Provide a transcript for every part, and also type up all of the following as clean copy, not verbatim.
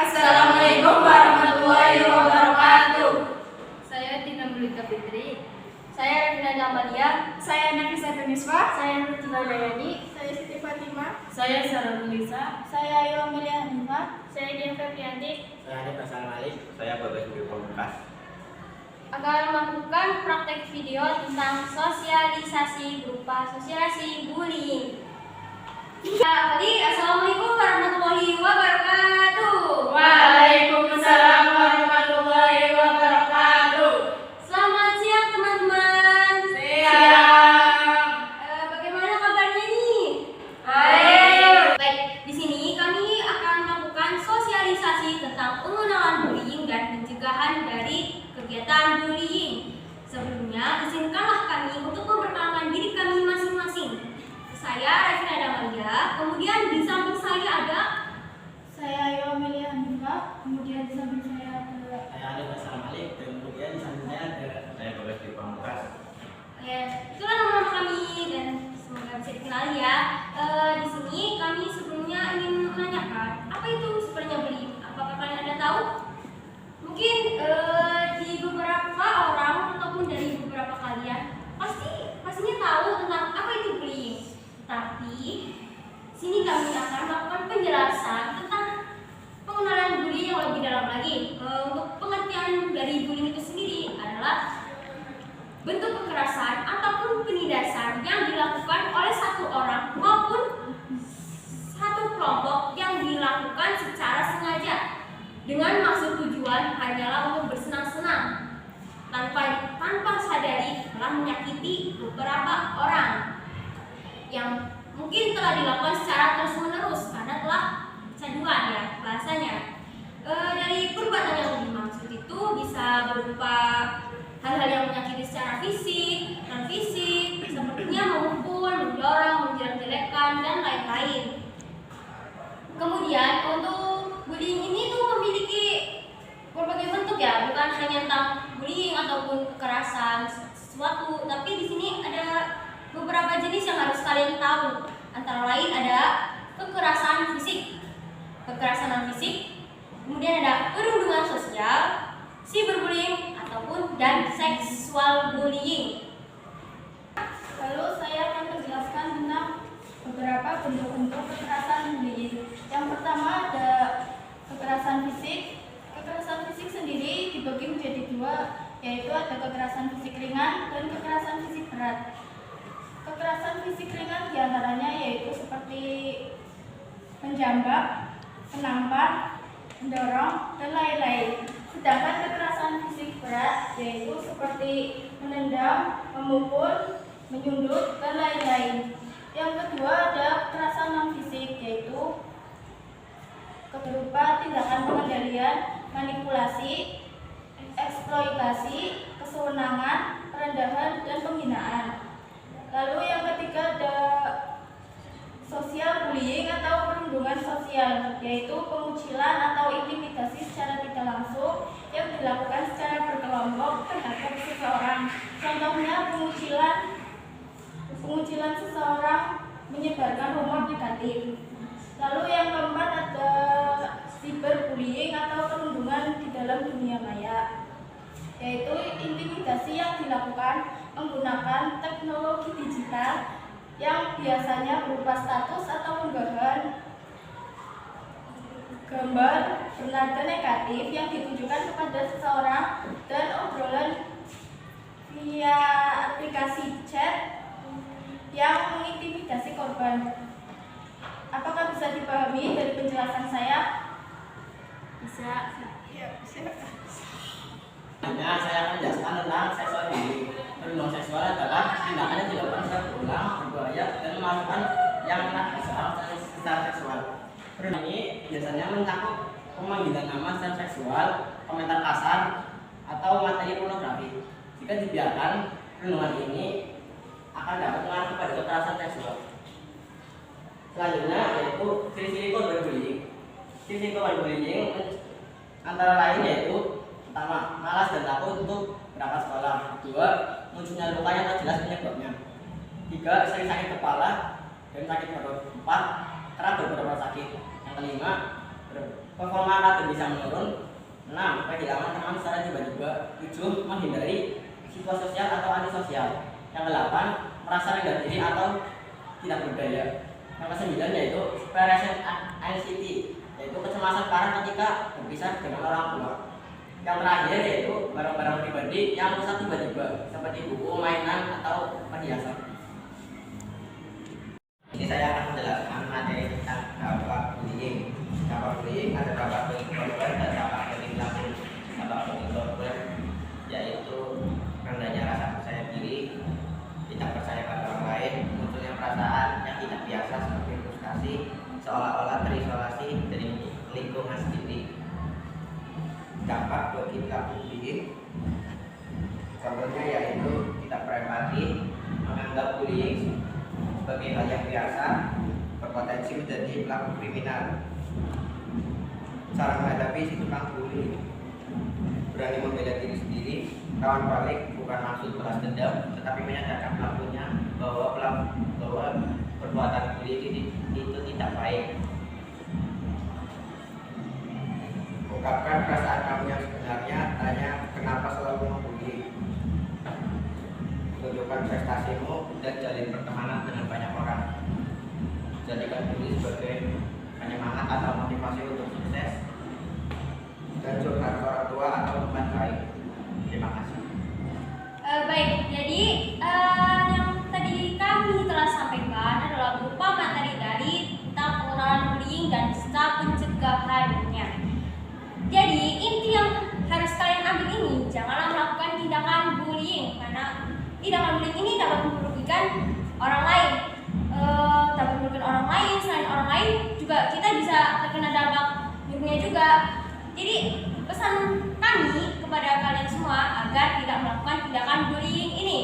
Assalamualaikum warahmatullahi wabarakatuh. Saya Tina Melita Fitri. Saya Rina Amalia. Saya Nafisa Tuniswa. Saya Nutina Dayani. Saya Siti Fatimah. Saya Sarah Lisa. Saya Ayu Amelia Hanifah. Saya Dian Febrianti. Saya Hanif Hasan Malik. Saya Babas Budi Pamungkas. Akan melakukan praktek video tentang sosialisasi berupa sosialisasi bullying. Assalamualaikum warahmatullahi wabarakatuh. Waalaikumsalam warahmatullahi wabarakatuh. Selamat siang teman-teman. Siang. Bagaimana kabarnya nih? Baik. Baik, di sini kami akan melakukan sosialisasi tentang pengenalan bullying dan pencegahan dari kegiatan bullying. Sebelumnya, izinkanlah kami untuk memperkenalkan diri kami masing-masing. Saya Rafina Damalia, kemudian di samping saya ada Saya Ayu Amelia Hanifah. Kemudian di samping saya ada Saya Hanif Hasan Malik. Dan kemudian di samping saya ada saya Babas Budi Pamungkas. itulah nama-nama kami dan semoga bisa dikenali ya. Di sini kami sebelumnya ingin menanyakan apa itu sebenarnya bullying. Apakah kalian ada tahu? Mungkin di beberapa orang ataupun dari beberapa kalian pastinya tahu tentang apa itu bullying. Tapi sini kami akan melakukan penjelasan tentang pengenalan bullying yang lebih dalam lagi. Untuk pengertian dari bullying itu sendiri adalah bentuk kekerasan ataupun penindasan yang dilakukan oleh satu orang maupun satu kelompok yang dilakukan secara sengaja dengan maksud tujuan hanyalah untuk bersenang-senang tanpa sadari telah menyakiti beberapa orang yang mungkin telah dilakukan secara terus-menerus karena telah kecanduan ya bahasanya. Dari perbuatan yang dimaksud itu bisa berupa hal-hal yang menyakiti secara fisik, non fisik, sepertinya memukul, mendorong, menjelek-jelekan dan lain-lain. Kemudian untuk bullying ini tuh memiliki berbagai bentuk ya, bukan hanya tentang bullying ataupun kekerasan sesuatu, tapi di sini ada beberapa jenis yang harus kalian tahu. Antara lain ada kekerasan fisik, kekerasan non fisik, kemudian ada perundungan sosial, cyberbullying ataupun dan seksual bullying. Lalu saya akan menjelaskan tentang beberapa bentuk-bentuk kekerasan bullying. Yang pertama ada kekerasan fisik. Kekerasan fisik sendiri dibagi menjadi dua, yaitu ada kekerasan fisik ringan dan kekerasan fisik berat. Kekerasan fisik ringan diantaranya yaitu seperti menjambak, menampar, mendorong, dan lain-lain. Sedangkan kekerasan fisik berat yaitu seperti menendang, memukul, menyundut, dan lain-lain. Yang kedua ada kekerasan non fisik yaitu berupa tindakan pengendalian, manipulasi, eksploitasi, kesewenangan, perendahan, dan penghinaan. Lalu yang ketiga ada social bullying atau perundungan sosial, yaitu pengucilan atau intimidasi secara tidak langsung yang dilakukan secara berkelompok terhadap seseorang. Contohnya pengucilan seseorang menyebarkan rumor negatif. Lalu yang keempat ada cyberbullying atau perundungan di dalam dunia maya, yaitu intimidasi yang dilakukan menggunakan teknologi digital yang biasanya berupa status atau unggahan gambar bernada negatif yang ditujukan kepada seseorang dan obrolan via aplikasi chat yang mengintimidasi korban. Apakah bisa dipahami dari penjelasan saya? Bisa. Ya, bisa. Nah, saya akan menjelaskan tentang seksual bullying. Perundungan seksual adalah tindakan yang dilakukan secara berulang, berbahaya, dan memasukkan yang kena secara seksual. Perundungan ini biasanya mencakup pemanggilan nama secara seksual, komentar kasar, atau materi pornografi. Jika dibiarkan, perundungan ini akan dapat mengarah kepada kekerasan seksual. Selanjutnya yaitu ciri-ciri korban bullying. Ciri-ciri korban bullying antara lain yaitu pertama, malas dan takut untuk berangkat sekolah. Kedua, munculnya luka yang tak jelas penyebabnya. Tiga, sering sakit kepala dan sakit perut. Empat, kerap beberapa sakit. Yang kelima, performa akademik bisa menurun. 6. Kehilangan teman secara tiba-tiba. 7. Menghindari siswa sosial atau antisosial. Yang 8. Merasa rendah diri atau tidak berdaya. Yang ke-9 yaitu separation anxiety, yaitu kecemasan parah ketika berpisah dengan orang tua. Yang terakhir yaitu barang-barang pribadi yang rusak tiba-tiba seperti buku, mainan, atau perhiasan. Ini saya akan menjelaskan materi tentang dampak bullying. Dampak bullying ada dampak bagi korban dan dampak bagi pelaku. Dampak bagi korban yaitu rendahnya rasa percaya diri, tidak percaya pada orang lain, munculnya perasaan yang tidak biasa seperti frustasi, seolah-olah terisolasi dari lingkungan sendiri. Dampak bagi pelaku bullying contohnya yaitu tidak berempati, menganggap bullying sebagai hal yang biasa, berpotensi menjadi pelaku kriminal. Cara menghadapi si tukang bully: berani membela diri sendiri, kawan balik bukan maksud balas dendam, tetapi menyadarkan pelakunya bahwa perbuatan bully itu tidak baik. Ungkapkan perasaan kamu yang sebenarnya, tanya kenapa selalu membuli. Tunjukkan prestasimu dan jalin pertemanan dengan banyak orang. Jadikan bully sebagai penyemangat atau motivasi untuk sukses. Dan curhat ke orang tua atau teman baik. Terima kasih. Baik, jadi yang tadi kami telah sampaikan adalah berupa materi dari tentang pengenalan bullying dan cara pencegahannya. Jadi inti yang harus kalian ambil ini, janganlah melakukan tindakan bullying, karena tindakan bullying ini dapat merugikan orang lain. Selain orang lain juga kita bisa terkena dampak buruknya juga. Jadi pesan kami kepada kalian semua agar tidak melakukan tindakan bullying ini.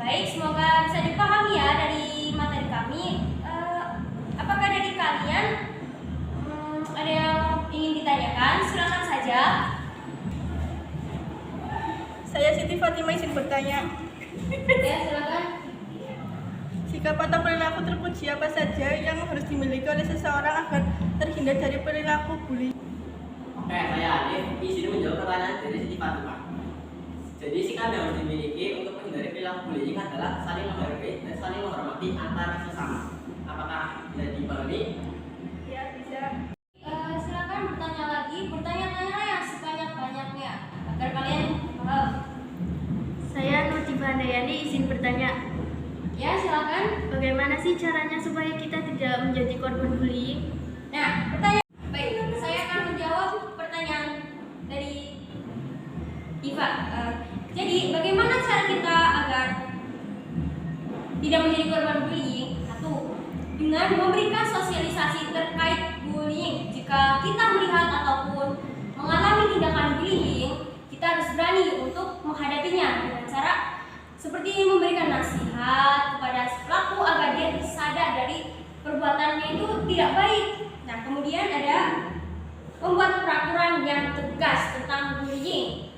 Baik, semoga bisa dipahami ya dari materi kami. Apakah dari kalian ada yang ingin ditanyakan? Silakan saja. Saya Siti Fatimah izin bertanya. Ya, silakan. Sikap atau perilaku terpuji apa saja yang harus dimiliki oleh seseorang agar terhindar dari perilaku bullying? Oke, saya Alif. Izin menjawab pertanyaan dari Siti Fatimah. Jadi sikap yang harus dimiliki untuk menghindari perilaku bullying adalah saling menghargai dan saling menghormati antar sesama. Apakah bisa dipahami? Ya, bisa. Silakan bertanya lagi. Bertanya-tanya yang sebanyak-banyaknya agar kalian paham. Saya Nurjifa Handayani izin bertanya. Ya, silakan. Bagaimana sih caranya supaya kita tidak menjadi korban bullying? Nah, pertanyaan. Baik, saya akan menjawab pertanyaan dari Iva. Jadi, bagaimana cara kita agar tidak menjadi korban bullying? Satu, dengan memberikan sosialisasi terkait bullying. Jika kita melihat ataupun mengalami tindakan bullying, kita harus berani untuk menghadapinya dengan cara seperti memberikan nasihat kepada si pelaku agar dia sadar dari perbuatannya itu tidak baik. Nah, kemudian ada membuat peraturan yang tegas tentang bullying.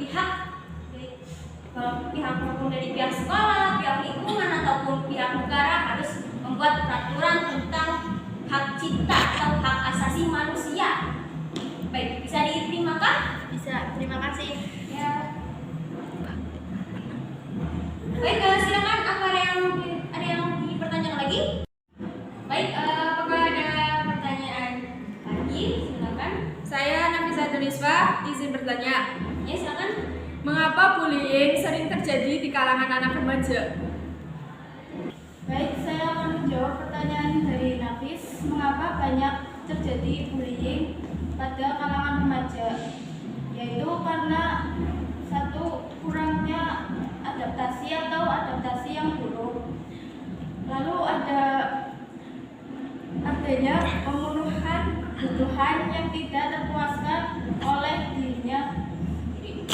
Pihak maupun dari pihak sekolah, pihak lingkungan ataupun pihak negara harus membuat peraturan tentang hak cipta atau hak asasi manusia. Baik, bisa diterima kah? Bisa, terima kasih. Ya. Baik, silakan. Apa ada yang dipertanyakan lagi? Baik, apakah ada pertanyaan lagi? Silakan. Saya Nafisa Tuniswa, izin bertanya. Ya, silakan. Mengapa bullying sering terjadi di kalangan anak remaja? Baik, saya akan menjawab pertanyaan dari Nafis. Mengapa banyak terjadi bullying pada kalangan remaja? Yaitu karena satu, kurangnya adaptasi yang buruk. Lalu adanya pemenuhan kebutuhan yang tidak terpuaskan oleh dirinya sendiri.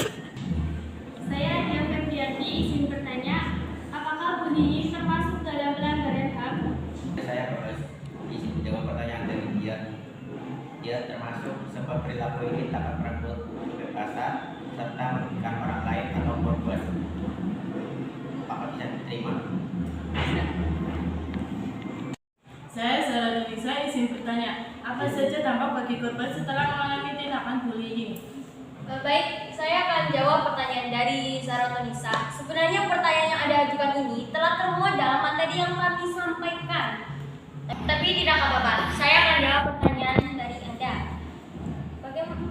Saya Dian Ferdiati izin bertanya, apakah bullying termasuk dalam pelanggaran HAM? Saya harus izin menjawab pertanyaan dari dia. Dia termasuk sebab perilaku ini dapat merenggut kebebasan serta merugikan orang lain atau korban. Apakah bisa diterima? Saya Sarah Nisa izin bertanya, Apa saja dampak bagi korban setelah mengalami tindakan bullying? Baik, saya akan jawab pertanyaan dari Zaratonisa. Sebenarnya pertanyaan yang Anda ajukan ini telah termuat dalam materi yang kami sampaikan. Tapi tidak apa-apa, saya akan jawab pertanyaan dari Anda. Bagaimana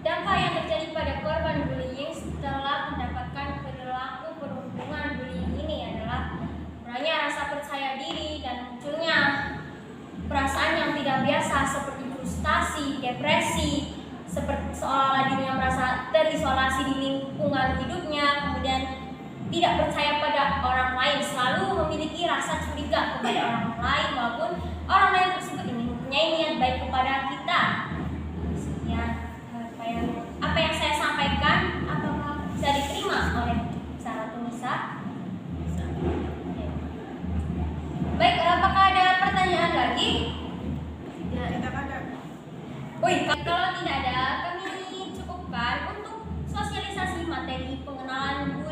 dampak yang terjadi pada korban bullying setelah mendapatkan perilaku perhubungan bullying ini adalah mulanya rasa percaya diri dan munculnya perasaan yang tidak biasa seperti frustasi, depresi, seperti seolah-olah dirinya merasa terisolasi di lingkungan hidupnya, kemudian tidak percaya pada orang lain, selalu memiliki rasa curiga kepada orang lain maupun orang lain tersebut ini mempunyai niat baik kepada kita. Sekian apa yang saya sampaikan, apakah bisa diterima oleh Zaratonisa? Baik, apakah ada pertanyaan lagi? Tidak ada. Kalau tidak ada, kami cukupkan untuk sosialisasi materi pengenalan